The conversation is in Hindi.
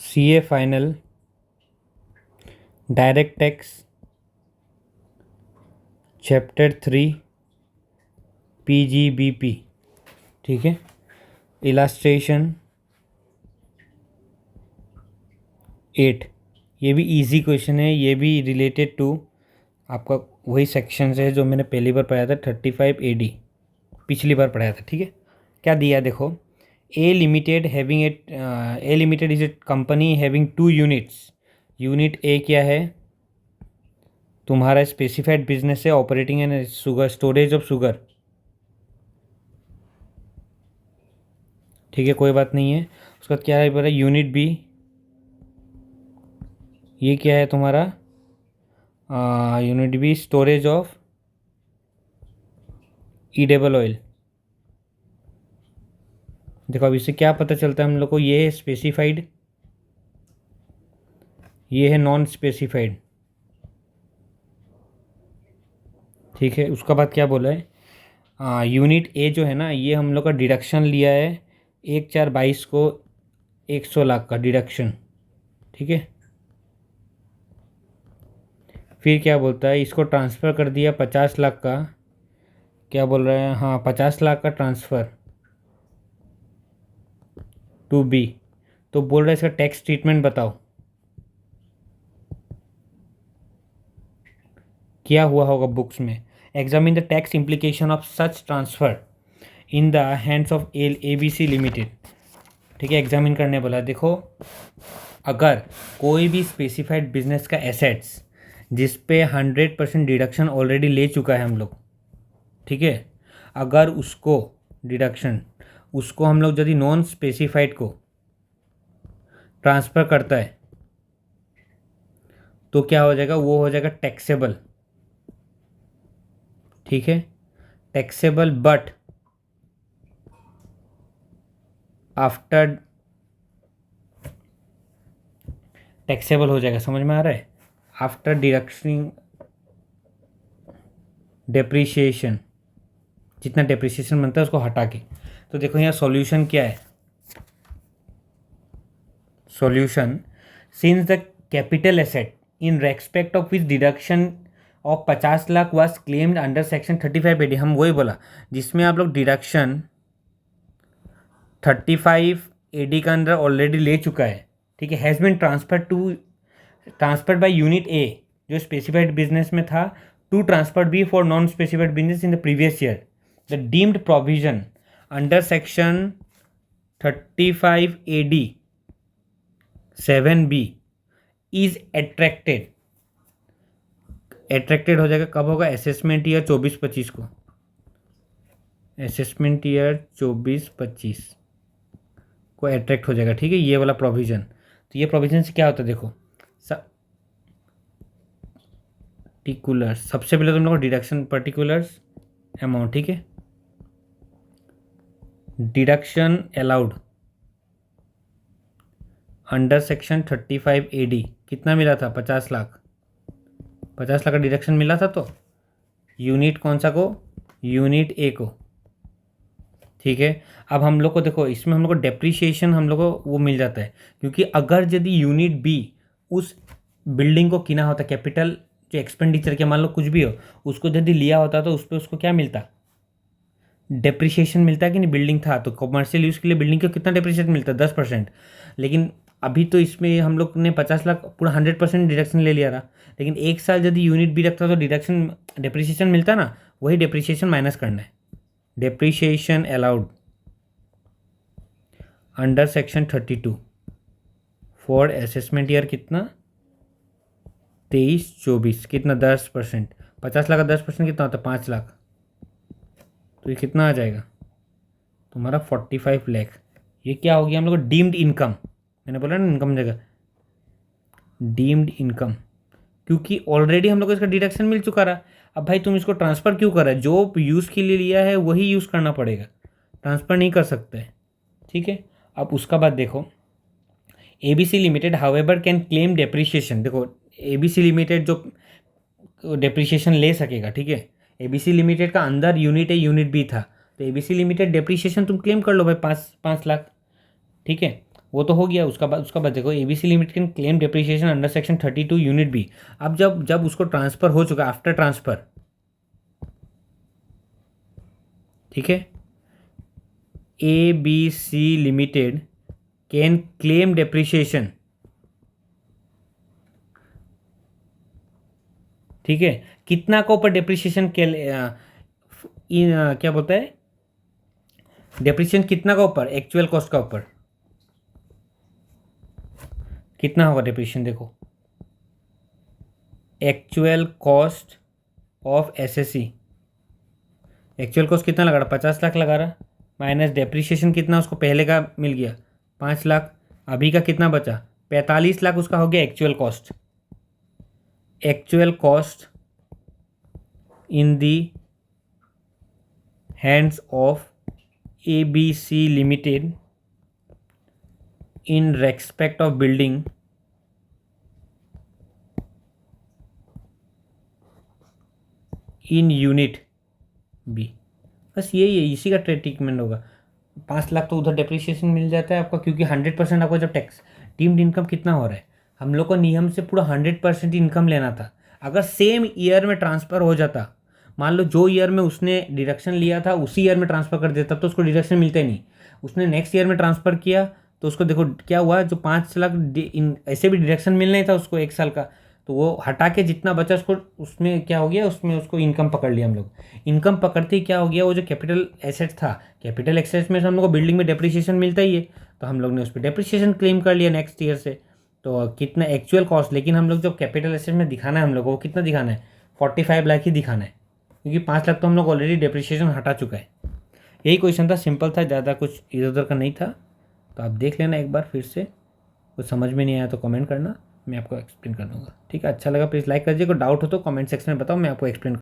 CA final, direct tax, chapter 3 PGBP। ठीक है। इलास्ट्रेशन 8, ये भी इजी क्वेश्चन है, ये भी रिलेटेड टू आपका वही सेक्शन है जो मैंने पहली बार पढ़ाया था 35 AD, पिछली बार पढ़ाया था। ठीक है। क्या दिया देखो, A limited having at A limited is a company having 2 units. Unit A क्या है, तुम्हारा स्पेसिफाइड बिजनेस है, operating and sugar storage of sugar. ठीक है, कोई बात नहीं है। उसका क्या है बोला, यूनिट बी, ये क्या है तुम्हारा, unit B storage of edible oil. देखो अब इससे क्या पता चलता है हम लोग को, ये है स्पेसिफाइड, ये है नॉन स्पेसिफाइड। ठीक है। उसका बाद क्या बोला है, यूनिट ए जो है ना, ये हम लोग का डिडक्शन लिया है 1/4/22 को 100 लाख का डिडक्शन। ठीक है। फिर क्या बोलता है, इसको ट्रांसफ़र कर दिया 50 लाख का, क्या बोल रहे हैं, हाँ 50 लाख का ट्रांसफ़र टू बी। तो बोल रहा है इसका टैक्स ट्रीटमेंट बताओ, क्या हुआ होगा बुक्स में। Examine the tax implication of such transfer in the hands of ABC limited. ठीक है, एग्जामिन करने बोला। देखो अगर कोई भी स्पेसिफाइड बिजनेस का एसेट्स जिस पे 100% डिडक्शन ऑलरेडी ले चुका है हम लोग, ठीक है, अगर उसको डिडक्शन उसको हम लोग यदि नॉन स्पेसिफाइड को ट्रांसफ़र करता है तो क्या हो जाएगा, वो हो जाएगा टैक्सेबल। ठीक है, टैक्सेबल बट आफ्टर टैक्सेबल हो जाएगा, समझ में आ रहा है, आफ्टर डिडक्शन डेप्रीशिएशन, जितना डेप्रीशिएशन बनता है उसको हटा के। तो देखो यहाँ सॉल्यूशन क्या है, solution, since the capital asset in respect of which deduction of 50 lakh was claimed under section 35 AD, हम वही बोला जिसमें आप लोग डिडक्शन 35 AD का अंदर ऑलरेडी ले चुका है। ठीक है, has been transferred by unit A जो स्पेसिफाइड बिजनेस में था, to transferred be for non specified business in the previous year. The deemed provision under section 35 AD 7B is attracted हो जाएगा, कब होगा, असेसमेंट ईयर 24-25 को, असेसमेंट ईयर 24-25 को एट्रैक्ट हो जाएगा। ठीक है, ये वाला प्रोविज़न। तो ये प्रोविज़न से क्या होता है देखो, पर्टिकुलर्स, सबसे पहले तुम लोग को डिडक्शन पर्टिकुलर्स अमाउंट। ठीक है, deduction allowed under section 35 AD कितना मिला था, 50 लाख, 50 लाख का डिडक्शन मिला था। तो यूनिट कौन सा को, यूनिट ए को। ठीक है, अब हम लोग को देखो इसमें हम लोग को डेप्रीशिएशन हम लोग को वो मिल जाता है, क्योंकि अगर यदि यूनिट बी उस बिल्डिंग को किना होता, कैपिटल जो एक्सपेंडिचर के मान लो कुछ भी हो उसको यदि लिया होता तो उस पर उसको क्या मिलता, डेप्रीशिएशन मिलता है कि नहीं, बिल्डिंग था तो कमर्शियल यूज़ के लिए बिल्डिंग को कितना डेप्रीशिएशन मिलता है, 10%। लेकिन अभी तो इसमें हम लोग ने 50 लाख पूरा 100% डिडक्शन ले लिया था, लेकिन एक साल यदि यूनिट बी रखता तो डिडक्शन डेप्रीशिएशन मिलता ना, वही डेप्रीशिएशन माइनस करना है। Depreciation allowed under section 32 for assessment year कितना, 23-24 कितना, 10%। 50 लाख का 10% कितना होता है, 5 लाख। तो ये कितना आ जाएगा तुम्हारा, 45 लाख। ये क्या हो गया हम लोग को, डीम्ड इनकम। मैंने बोला ना इनकम जगह डीम्ड इनकम, क्योंकि ऑलरेडी हम लोग को इसका डिडक्शन मिल चुका रहा। अब भाई तुम इसको ट्रांसफ़र क्यों कर रहे हैं, जो यूज़ के लिए लिया है वही यूज़ करना पड़ेगा, ट्रांसफ़र नहीं कर सकते हैं। ठीक है, अब उसका बाद देखो, ABC limited however can claim depreciation. देखो ABC लिमिटेड जो डेप्रीशिएशन ले सकेगा, ठीक है, ABC लिमिटेड का अंदर यूनिट ए यूनिट बी था, तो ABC लिमिटेड डेप्रीशिएशन तुम क्लेम कर लो भाई 5 लाख। ठीक है, वो तो हो गया। उसका बाद देखो ABC limit can claim depreciation under section 32 unit B. अब जब जब उसको ट्रांसफ़र हो चुका आफ्टर ट्रांसफ़र, ठीक है, ABC limited can claim depreciation, ठीक है, कितना के ऊपर डेप्रिसिएशन क्या बोलता है, डेप्रिसिएशन कितना का ऊपर, एक्चुअल कॉस्ट का ऊपर कितना होगा डेप्रिसिएशन, देखो actual cost of SSC, actual cost कितना लगा रहा, 50 लाख लगा रहा, माइनस डेप्रिसिएशन कितना उसको पहले का मिल गया 5 लाख, अभी का कितना बचा 45 लाख, उसका हो गया actual cost. Actual cost in the hands of ABC limited in respect of building in unit B। बस यही है, इसी का ट्रीटमेंट होगा। 5 लाख तो उधर डेप्रिसिएशन मिल जाता है आपका, क्योंकि 100% आपको जब टैक्स डीम्ड इनकम कितना हो रहा है, हम लोग को नियम से पूरा 100% इनकम लेना था। अगर सेम ईयर में ट्रांसफ़र हो जाता, मान लो जो ईयर में उसने डिडक्शन लिया था उसी ईयर में ट्रांसफ़र कर देता तो उसको डिडक्शन मिलता ही नहीं। उसने नेक्स्ट ईयर में ट्रांसफ़र किया तो उसको देखो क्या हुआ, जो 5 लाख ऐसे भी डिडक्शन मिलना ही था उसको 1 साल का, तो वो हटा के जितना बचा उसको, उसमें क्या हो गया, उसमें उसको इनकम पकड़ लिया हम लोग। इनकम पकड़ते ही क्या हो गया, वो जो कैपिटल एसेट था, कैपिटल एसेट्स में से हम लोग को बिल्डिंग में डेप्रिसिएशन मिलता ही है, तो हम लोग ने उस पर डेप्रिसिएशन क्लेम कर लिया नेक्स्ट ईयर से। तो कितना एक्चुअल कॉस्ट, लेकिन हम लोग जब कैपिटल एसेट में दिखाना है हम लोग को कितना दिखाना है, 45 लाख ही दिखाना है, क्योंकि 5 लाख तो हम लोग ऑलरेडी डेप्रिसिएशन हटा चुका है। यही क्वेश्चन था, सिंपल था, ज़्यादा कुछ इधर उधर का नहीं था। तो आप देख लेना एक बार फिर से, कुछ समझ में नहीं आया तो कमेंट करना, मैं आपको एक्सप्लेन कर दूँगा। ठीक है, अच्छा लगा प्लीज़ लाइक कर दीजिए, कोई डाउट हो तो कमेंट सेक्शन में बताओ, मैं आपको एक्सप्लेन